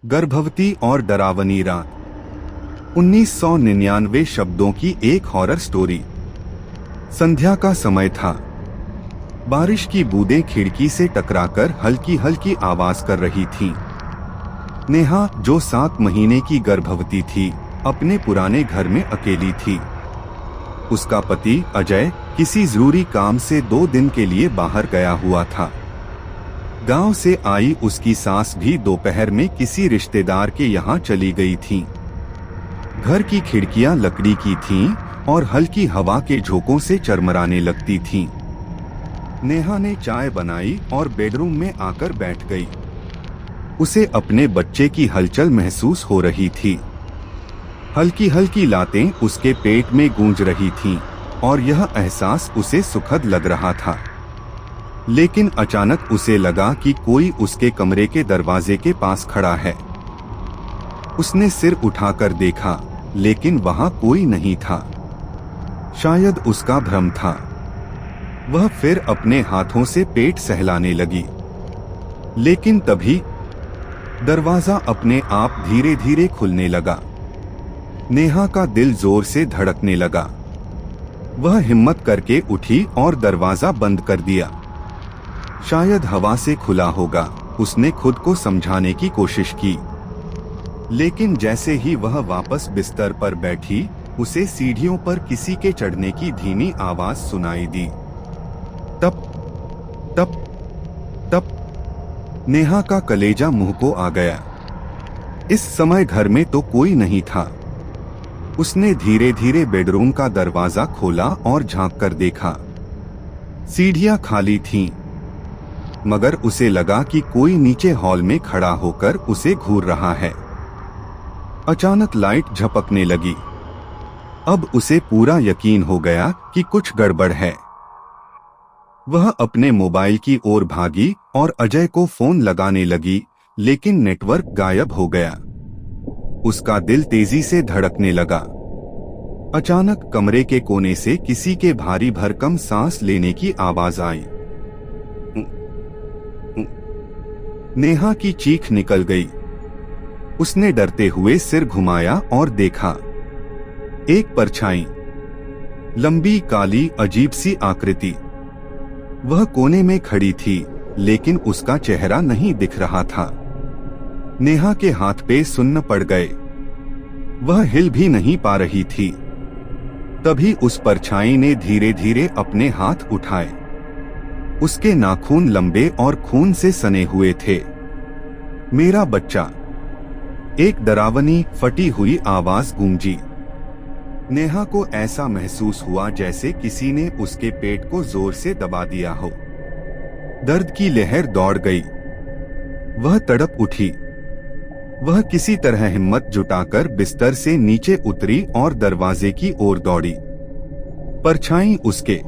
गर्भवती और डरावनी रात। 1999 शब्दों की एक हॉरर स्टोरी। संध्या का समय था। बारिश की बूंदें खिड़की से टकराकर हल्की हल्की आवाज कर रही थीं। नेहा, जो 7 महीने की गर्भवती थी, अपने पुराने घर में अकेली थी। उसका पति अजय किसी जरूरी काम से 2 दिन के लिए बाहर गया हुआ था। गांव से आई उसकी सास भी दोपहर में किसी रिश्तेदार के यहाँ चली गई थी। घर की खिड़कियां लकड़ी की थीं और हल्की हवा के झोंकों से चरमराने लगती थीं। नेहा ने चाय बनाई और बेडरूम में आकर बैठ गई। उसे अपने बच्चे की हलचल महसूस हो रही थी। हल्की हल्की लातें उसके पेट में गूंज रही थीं और यह एहसास उसे सुखद लग रहा था। लेकिन अचानक उसे लगा कि कोई उसके कमरे के दरवाजे के पास खड़ा है। उसने सिर उठाकर देखा, लेकिन वहां कोई नहीं था। शायद उसका भ्रम था। वह फिर अपने हाथों से पेट सहलाने लगी। लेकिन तभी दरवाजा अपने आप धीरे धीरे खुलने लगा। नेहा का दिल जोर से धड़कने लगा। वह हिम्मत करके उठी और दरवाजा बंद कर दिया। शायद हवा से खुला होगा, उसने खुद को समझाने की कोशिश की। लेकिन जैसे ही वह वापस बिस्तर पर बैठी, उसे सीढ़ियों पर किसी के चढ़ने की धीमी आवाज सुनाई दी। टप टप टप। नेहा का कलेजा मुंह को आ गया। इस समय घर में तो कोई नहीं था। उसने धीरे धीरे बेडरूम का दरवाजा खोला और झांक कर देखा। सीढ़ियां खाली थीं, मगर उसे लगा कि कोई नीचे हॉल में खड़ा होकर उसे घूर रहा है। अचानक लाइट झपकने लगी। अब उसे पूरा यकीन हो गया कि कुछ गड़बड़ है। वह अपने मोबाइल की ओर भागी और अजय को फोन लगाने लगी, लेकिन नेटवर्क गायब हो गया। उसका दिल तेजी से धड़कने लगा। अचानक कमरे के कोने से किसी के भारी भरकम सांस लेने की आवाज आई। नेहा की चीख निकल गई। उसने डरते हुए सिर घुमाया और देखा। एक परछाई, लंबी काली अजीब सी आकृति। वह कोने में खड़ी थी, लेकिन उसका चेहरा नहीं दिख रहा था। नेहा के हाथ पे सुन्न पड़ गए। वह हिल भी नहीं पा रही थी। तभी उस परछाई ने धीरे धीरे अपने हाथ उठाए। उसके नाखून लंबे और खून से सने हुए थे। मेरा बच्चा, एक डरावनी फटी हुई आवाज गूंजी। नेहा को ऐसा महसूस हुआ जैसे किसी ने उसके पेट को जोर से दबा दिया हो। दर्द की लहर दौड़ गई। वह तड़प उठी। वह किसी तरह हिम्मत जुटाकर बिस्तर से नीचे उतरी और दरवाजे की ओर दौड़ी। परछाई उसके